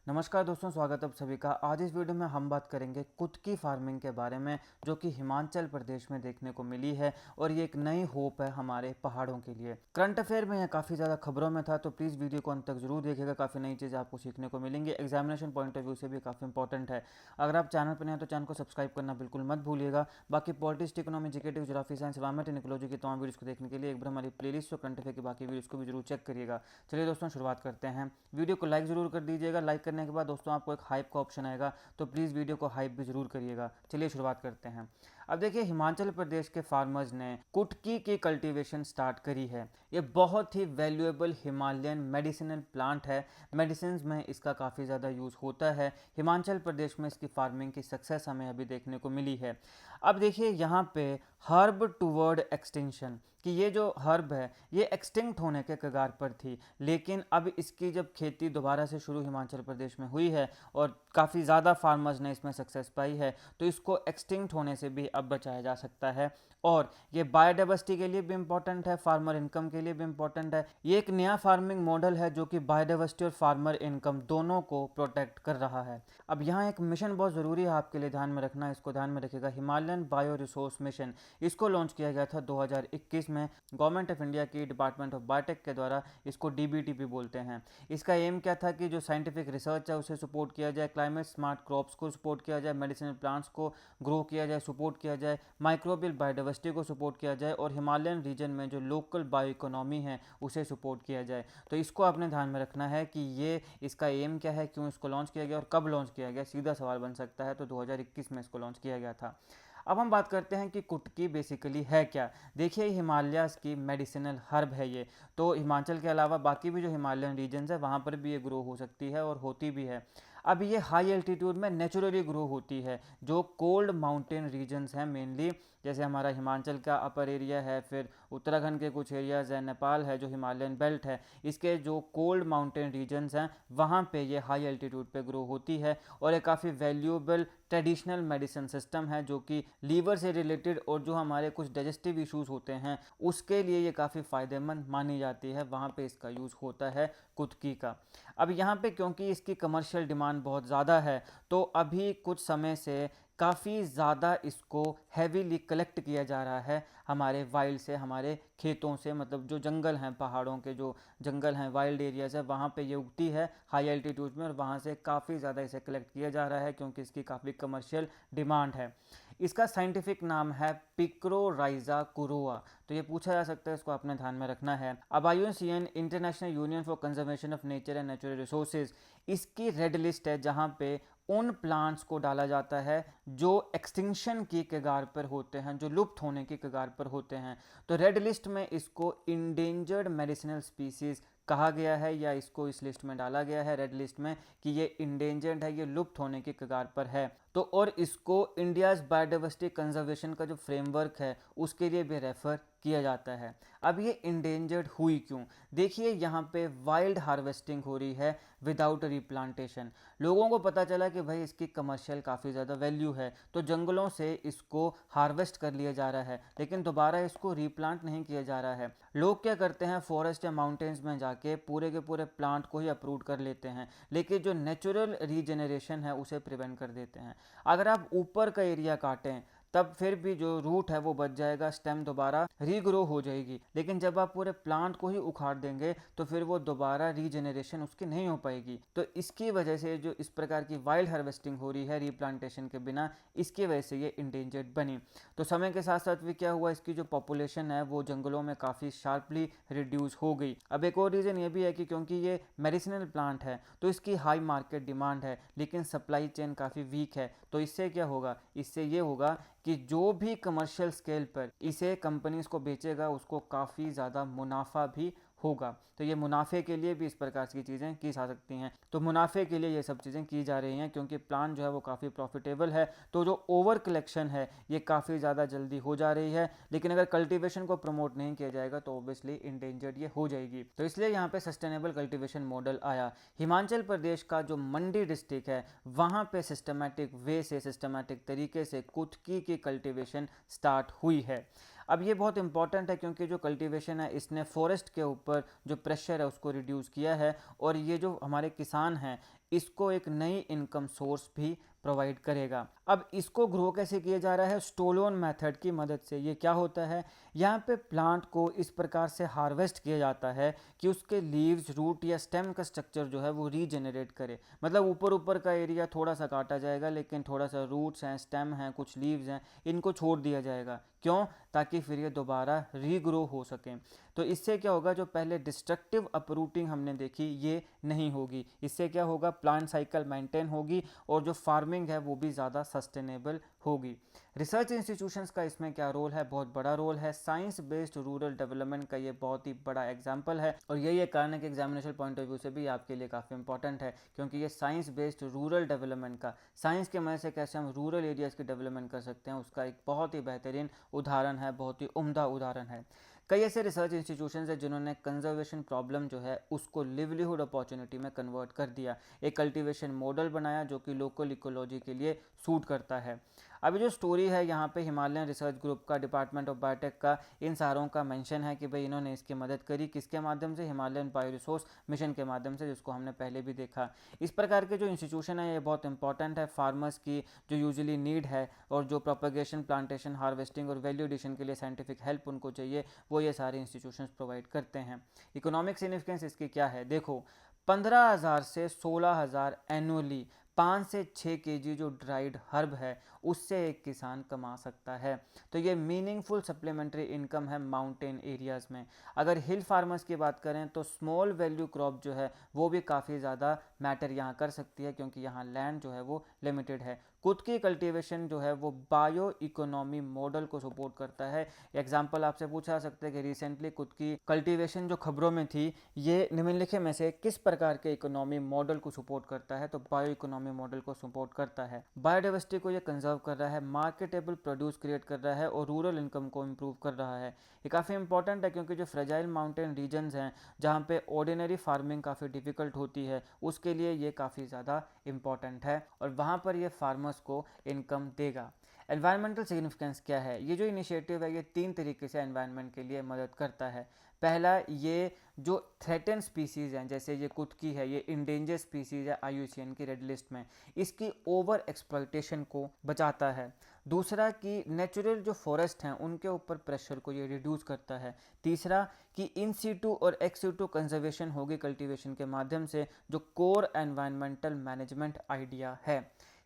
नमस्कार दोस्तों, स्वागत है आप सभी का। आज इस वीडियो में हम बात करेंगे कुटकी फार्मिंग के बारे में, जो कि हिमाचल प्रदेश में देखने को मिली है और ये एक नई होप है हमारे पहाड़ों के लिए। करंट अफेयर में यह काफ़ी ज़्यादा खबरों में था, तो प्लीज़ वीडियो को अंत तक जरूर देखिएगा। काफ़ी नई चीज़ें आपको सीखने को मिलेंगी, एग्जामिनेशन पॉइंट ऑफ व्यू से भी काफ़ी इंपॉर्टेंट है। अगर आप चैनल पर नहीं हैं तो चैनल को सब्सक्राइब करना बिल्कुल मत भूलिएगा। बाकी politics, economy, GK, geography, science, environment, ecology की तमाम वीडियोस को देखने के लिए एक बार हमारी प्लेलिस्ट और करंट अफेयर की बाकी वीडियोस को भी जरूर चेक करिएगा। चलिए दोस्तों, शुरुआत करते हैं। वीडियो को लाइक जरूर कर दीजिएगा। लाइक करने के बाद दोस्तों आपको एक हाइप का ऑप्शन आएगा, तो प्लीज़ वीडियो को हाइप भी जरूर करिएगा। चलिए शुरुआत करते हैं। अब देखिए, हिमाचल प्रदेश के फार्मर्स ने कुटकी की कल्टीवेशन स्टार्ट करी है। ये बहुत ही वैल्यूएबल हिमालयन मेडिसिनल प्लांट है। मेडिसिन में इसका काफ़ी ज़्यादा यूज़ होता है। हिमाचल प्रदेश में इसकी फार्मिंग की सक्सेस हमें अभी देखने को मिली है। अब देखिए यहाँ पे हर्ब टूवर्ड एक्सटिंक्शन, कि ये जो हर्ब है ये एक्सटिंक्ट होने के कगार पर थी, लेकिन अब इसकी जब खेती दोबारा से शुरू हिमाचल प्रदेश में हुई है और काफ़ी ज़्यादा फार्मर्स ने इसमें सक्सेस पाई है, तो इसको एक्सटिंक्ट होने से भी अब बचाया जा सकता है। और ये बायोडाइवर्सिटी के लिए भी इंपॉर्टेंट है, फार्मर इनकम के लिए भी इंपॉर्टेंट है। ये एक नया फार्मिंग मॉडल है जो कि बायोडाइवर्सिटी और फार्मर इनकम दोनों को प्रोटेक्ट कर रहा है। अब यहाँ एक मिशन बहुत ज़रूरी है आपके लिए ध्यान में रखना, इसको ध्यान में रखिएगा। हिमालयन बायो रिसोर्स मिशन, इसको लॉन्च किया गया था 2021 में गवर्नमेंट ऑफ इंडिया की डिपार्टमेंट ऑफ बायोटेक के द्वारा। इसको डीबीटीपी बोलते हैं। इसका एम क्या था कि जो साइंटिफिक रिसर्च है उसे सपोर्ट किया जाए, क्लाइमेट स्मार्ट क्रॉप्स को सपोर्ट किया जाए, मेडिसिनल प्लांट्स को ग्रो किया जाए, सपोर्ट किया जाए, माइक्रोबियल बायोडाइवर्सिटी को सपोर्ट किया जाए और हिमालयन रीजन में जो लोकल बायो इकोनॉमी है उसे सपोर्ट किया जाए। तो इसको आपने ध्यान में रखना है कि ये इसका एम क्या है, क्यों इसको लॉन्च किया गया और कब लॉन्च किया गया, सीधा सवाल बन सकता है। तो 2021 में इसको लॉन्च किया गया था। अब हम बात करते हैं कि कुटकी बेसिकली है क्या। देखिए, हिमालयाज़ की मेडिसिनल हर्ब है ये। तो हिमाचल के अलावा बाकी भी जो हिमालयन रीजन्स है वहाँ पर भी ये ग्रो हो सकती है और होती भी है। अब ये हाई एल्टीट्यूड में नेचुरली ग्रो होती है। जो कोल्ड माउंटेन रीजन्स हैं मेनली, जैसे हमारा हिमाचल का अपर एरिया है, फिर उत्तराखंड के कुछ एरियाज़ है, नेपाल है जो हिमालयन बेल्ट है, इसके जो कोल्ड माउंटेन रीजन्स हैं वहाँ पे ये हाई एल्टीट्यूड पे ग्रो होती है। और ये काफ़ी वैल्यूएबल ट्रेडिशनल मेडिसिन सिस्टम है जो कि लीवर से रिलेटेड और जो हमारे कुछ डाइजेस्टिव इश्यूज होते हैं उसके लिए ये काफ़ी फ़ायदेमंद मानी जाती है। वहाँ पे इसका यूज़ होता है कुटकी का। अब यहाँ पे क्योंकि इसकी कमर्शियल डिमांड बहुत ज़्यादा है, तो अभी कुछ समय से काफ़ी ज़्यादा इसको हैवीली कलेक्ट किया जा रहा है हमारे वाइल्ड से, हमारे खेतों से, मतलब जो जंगल हैं, पहाड़ों के जो जंगल हैं, वाइल्ड एरियाज़ है, वहाँ पे ये उगती है हाई एल्टीट्यूड में और वहाँ से काफ़ी ज़्यादा इसे कलेक्ट किया जा रहा है क्योंकि इसकी काफ़ी कमर्शियल डिमांड है। इसका साइंटिफिक नाम है पिक्रोराइजा कुरोआ। तो ये पूछा जा सकता है, इसको आपने ध्यान में रखना है। अब IUCN, international union for conservation of nature and natural resources, इसकी रेड लिस्ट है जहाँ पे उन प्लांट्स को डाला जाता है जो एक्सटिंक्शन की कगार पर होते हैं, जो लुप्त होने की कगार पर होते हैं। तो रेड लिस्ट में इसको इंडेंजर्ड मेडिसिनल स्पीसीज कहा गया है, या इसको इस लिस्ट में डाला गया है रेड लिस्ट में कि ये इंडेंजर्ड है, ये लुप्त होने की कगार पर है। तो और इसको इंडियाज़ बायोडाइवर्सिटी कंजर्वेशन का जो फ्रेमवर्क है उसके लिए भी रेफर किया जाता है। अब ये इंडेंजर्ड हुई क्यों? देखिए, यहाँ पे वाइल्ड हार्वेस्टिंग हो रही है विदाउट रिप्लांटेशन। लोगों को पता चला कि भाई इसकी कमर्शियल काफ़ी ज़्यादा वैल्यू है, तो जंगलों से इसको हार्वेस्ट कर लिया जा रहा है, लेकिन दोबारा इसको रिप्लांट नहीं किया जा रहा है। लोग क्या करते हैं, फॉरेस्ट या माउंटेन्स में जाके पूरे के पूरे प्लांट को ही अप्रूव कर लेते हैं, लेकिन जो नेचुरल रीजनरेशन है उसे प्रिवेंट कर देते हैं। अगर आप ऊपर का एरिया काटें तब फिर भी जो रूट है वो बच जाएगा, स्टेम दोबारा रीग्रो हो जाएगी, लेकिन जब आप पूरे प्लांट को ही उखाड़ देंगे तो फिर वो दोबारा रीजनरेशन उसकी नहीं हो पाएगी। तो इसकी वजह से जो इस प्रकार की वाइल्ड हार्वेस्टिंग हो रही है रिप्लांटेशन के बिना, इसकी वजह से ये इंडेंजर्ड बनी। तो समय के साथ साथ भी क्या हुआ, इसकी जो पॉपुलेशन है वो जंगलों में काफ़ी शार्पली रिड्यूस हो गई। अब एक और रीज़न ये भी है कि क्योंकि ये मेडिसिनल प्लांट है तो इसकी हाई मार्केट डिमांड है, लेकिन सप्लाई चेन काफ़ी वीक है। तो इससे क्या होगा, इससे ये होगा कि जो भी कमर्शियल स्केल पर इसे कंपनीज को बेचेगा उसको काफ़ी ज़्यादा मुनाफा भी होगा। तो ये मुनाफे के लिए भी इस प्रकार की चीज़ें की जा सकती हैं। तो मुनाफे के लिए ये सब चीज़ें की जा रही हैं क्योंकि प्लान जो है वो काफ़ी प्रॉफिटेबल है। तो जो ओवर कलेक्शन है ये काफ़ी ज़्यादा जल्दी हो जा रही है, लेकिन अगर कल्टीवेशन को प्रमोट नहीं किया जाएगा तो ऑब्वियसली इंडेंजर्ड ये हो जाएगी। तो इसलिए यहाँ पे सस्टेनेबल कल्टीवेशन मॉडल आया। हिमाचल प्रदेश का जो मंडी डिस्ट्रिक्ट है वहाँ पे सिस्टमैटिक वे से, सिस्टमैटिक तरीके से कुटकी की कल्टीवेशन स्टार्ट हुई है। अब ये बहुत इंपॉर्टेंट है क्योंकि जो कल्टीवेशन है इसने फॉरेस्ट के ऊपर जो प्रेशर है उसको रिड्यूस किया है, और ये जो हमारे किसान हैं इसको एक नई इनकम सोर्स भी प्रोवाइड करेगा। अब इसको ग्रो कैसे किया जा रहा है? स्टोलोन मेथड की मदद से। ये क्या होता है? यहाँ पे प्लांट को इस प्रकार से हार्वेस्ट किया जाता है कि उसके लीव्स, रूट या स्टेम का स्ट्रक्चर जो है वो रीजेनरेट करे। मतलब ऊपर ऊपर का एरिया थोड़ा सा काटा जाएगा, लेकिन थोड़ा सा रूट्स हैं, स्टेम हैं, कुछ लीव्स हैं, इनको छोड़ दिया जाएगा। क्यों? ताकि फिर ये दोबारा रीग्रो हो सकें। तो इससे क्या होगा, जो पहले डिस्ट्रक्टिव अपरूटिंग हमने देखी ये नहीं होगी। इससे क्या होगा, प्लांट साइकिल मेंटेन होगी और जो फार्मिंग है वो भी ज़्यादा सस्टेनेबल होगी। रिसर्च इंस्टीट्यूशंस का इसमें क्या रोल है? बहुत बड़ा रोल है। साइंस बेस्ड रूरल डेवलपमेंट का ये बहुत ही बड़ा एग्जाम्पल है और यही एक कारण है कि एग्जामिनेशन पॉइंट ऑफ व्यू से भी आपके लिए काफ़ी इंपॉर्टेंट है, क्योंकि ये साइंस बेस्ड रूरल डेवलपमेंट का, साइंस के मदद से कैसे हम रूरल एरियाज़ की डेवलपमेंट कर सकते हैं, उसका एक बहुत ही बेहतरीन उदाहरण है, बहुत ही उम्दा उदाहरण है। कई ऐसे रिसर्च इंस्टीट्यूशंस हैं जिन्होंने कंजर्वेशन प्रॉब्लम जो है उसको लिवलीहुड अपॉर्चुनिटी में कन्वर्ट कर दिया, एक कल्टीवेशन मॉडल बनाया जो कि लोकल इकोलॉजी के लिए सूट करता है। अभी जो स्टोरी है यहाँ पे हिमालयन रिसर्च ग्रुप का, डिपार्टमेंट ऑफ बायोटेक का, इन सारों का मेंशन है कि भाई इन्होंने इसकी मदद करी किसके माध्यम से? हिमालयन बायो रिसोर्स मिशन के माध्यम से, जिसको हमने पहले भी देखा। इस प्रकार के जो इंस्टीट्यूशन है ये बहुत इंपॉर्टेंट है फार्मर्स की जो यूजुअली नीड है, और जो प्रोपगेशन, प्लांटेशन, हार्वेस्टिंग और वैल्यू एडिशन के लिए साइंटिफिक हेल्प उनको चाहिए, वो ये सारे इंस्टीट्यूशंस प्रोवाइड करते हैं। इकोनॉमिक सिग्निफिकेंस इसकी क्या है? देखो, 15,000 से 16,000 एनुअली 5 से 6 केजी जो ड्राइड हर्ब है उससे एक किसान कमा सकता है। तो ये मीनिंगफुल सप्लीमेंट्री इनकम है माउंटेन एरियाज़ में। अगर हिल फार्मर्स की बात करें तो स्मॉल वैल्यू क्रॉप जो है वो भी काफ़ी ज़्यादा मैटर यहाँ कर सकती है, क्योंकि यहाँ लैंड जो है वो लिमिटेड है। खुद की कल्टीवेशन जो है वो बायो इकोनॉमी मॉडल को सपोर्ट करता है। एग्जाम्पल आपसे पूछा जा सकता है कि रिसेंटली खुद की कल्टीवेशन जो खबरों में थी, ये निम्नलिखित में से किस प्रकार के इकोनॉमी मॉडल को सपोर्ट करता है? तो बायो इकोनॉमी मॉडल को सपोर्ट करता है। बायोडाइवर्सिटी को ये कंजर्व कर रहा है, मार्केटेबल प्रोड्यूस क्रिएट कर रहा है और रूरल इनकम को इम्प्रूव कर रहा है। ये काफ़ी इंपॉर्टेंट है, क्योंकि जो फ्रेजाइल माउंटेन रीजन्स हैं जहाँ पे ऑर्डिनरी फार्मिंग काफ़ी डिफिकल्ट होती है, उसके लिए ये काफ़ी ज़्यादा इंपॉर्टेंट है और वहाँ पर ये फार्मर्स को इनकम देगा। एनवायरमेंटल सिग्निफिकेंस क्या है? ये जो इनिशिएटिव है ये 3 तरीके से एनवायरनमेंट के लिए मदद करता है। पहला, ये जो थ्रेटन स्पीसीज़ हैं, जैसे ये कुतकी है, ये इंडेंजर स्पीसीज़ है IUCN की रेड लिस्ट में, इसकी ओवर एक्सप्लॉयटेशन को बचाता है। दूसरा, कि नेचुरल जो फॉरेस्ट हैं उनके ऊपर प्रेशर को ये रिड्यूस करता है। तीसरा, कि इन सीटू और एक्स सीटू कंजर्वेशन होगी कल्टीवेशन के माध्यम से, जो कोर एनवायरमेंटल मैनेजमेंट आइडिया है।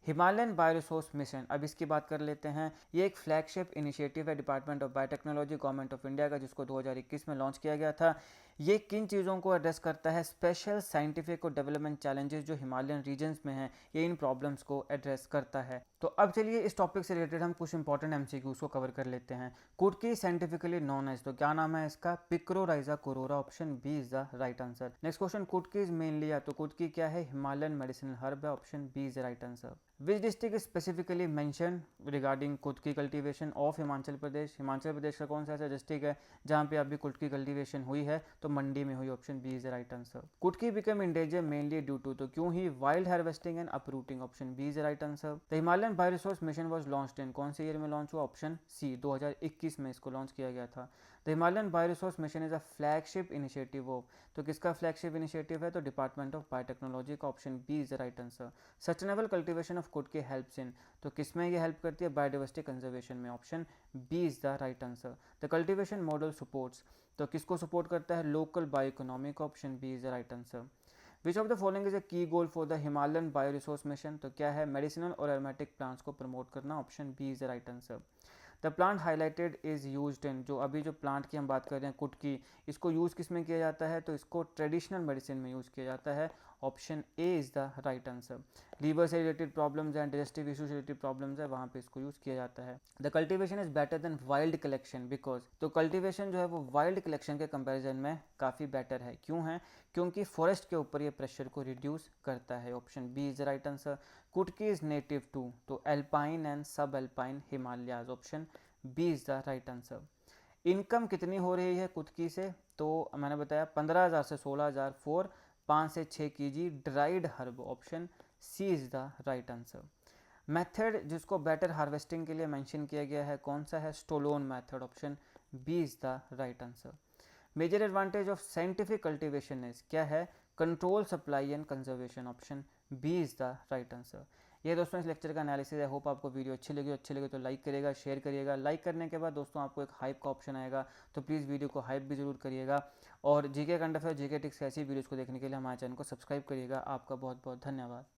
हिमालयन बायोरिसोर्स मिशन, अब इसकी बात कर लेते हैं। ये एक फ्लैगशिप इनिशिएटिव है department of biotechnology, government of India का, जिसको 2021 में लॉन्च किया गया था। ये किन चीज़ों को एड्रेस करता है? स्पेशल साइंटिफिक और डेवलपमेंट चैलेंजेस जो हिमालयन रीजन्स में हैं, ये इन प्रॉब्लम्स को एड्रेस करता है। तो अब चलिए इस टॉपिक से रिलेटेड हम कुछ इंपॉर्टेंट MCQs को कवर कर लेते हैं। कुटकी साइंटिफिकली नोन एज, तो क्या नाम है इसका? Picrorhiza kurroa, option B is the right answer. Next question, kutki is mainly, या तो कुटकी क्या है? हिमालयन मेडिसिनल हर्ब है, option B is the right answer. Which district is specifically mention regarding kutki cultivation of Himachal Pradesh? Himachal Pradesh का कौन सा ऐसा डिस्ट्रिक्ट है जहाँ पे अभी कुटकी कल्टीवेशन हुई है? तो मंडी में हुई, option B is the right answer. Kutki become endanger mainly due to, तो क्यों ही? Wild harvesting and uprooting, option B is the right answer. The Himalayan bioresource mission was launched in, कौन से ईयर में लॉन्च हुआ? ऑप्शन सी, 2021 में इसको launch किया गया था। The Himalayan bioresource mission is a flagship initiative of, तो किसका फ्लैगशिप इनिशिएटिव है? तो डिपार्टमेंट ऑफ बायोटेक्नोलॉजी का, option B is the right answer. Sustainable cultivation of kutki helps in, तो किसमें ये हेल्प करती है? बायोडाइवर्सिटी कंजर्वेशन में, option B is the right answer. The cultivation model supports, तो किसको सपोर्ट करता है? लोकल बायो इकोनॉमी को, option B is the right answer. Which of the following is a key goal for the Himalayan bio resource mission, तो क्या है? Medicinal और aromatic plants को प्रमोट करना, option B is the right answer. The plant highlighted is used in, जो अभी जो plant की हम बात कर रहे हैं कुटकी, इसको यूज़ किस में किया जाता है? तो इसको ट्रेडिशनल मेडिसिन में यूज़ किया जाता है, option A is the right answer. Liver से रिलेटेड प्रॉब्लम्स हैं, डाइजेस्टिव इशू से रिलेटेड प्रॉब्लम्स है, वहाँ पे इसको यूज़ किया जाता है। The cultivation is better than wild collection because, तो कल्टीवेशन जो है वो वाइल्ड कलेक्शन के कंपैरिजन में काफ़ी बेटर है। क्यों है? क्योंकि फॉरेस्ट के ऊपर ये प्रेशर को रिड्यूस करता है, option B is the right answer. Kutki is native to, तो alpine and sub alpine Himalayas, option B is the right answer. Income कितनी हो रही है कुटकी से? तो मैंने बताया 15,000 से 16,000 फॉर 5 से 6 KG dried herb, option C is the right answer. Method जिसको बेटर हार्वेस्टिंग के लिए मेंशन किया गया है कौन सा है? Stolon method, option B is the right answer. Major advantage of scientific cultivation is, क्या है? Control supply and conservation, option B is the right answer. ये दोस्तों इस लेक्चर का एनालिसिस है। होप आपको वीडियो अच्छी लगी तो लाइक करिएगा, शेयर करिएगा। लाइक करने के बाद दोस्तों आपको एक हाइप का ऑप्शन आएगा, तो प्लीज़ वीडियो को हाइप भी जरूर करिएगा। और GK current affair, GK tricks ऐसी वीडियोज़ को देखने के लिए हमारे चैनल को सब्सक्राइब करिएगा। आपका बहुत बहुत धन्यवाद।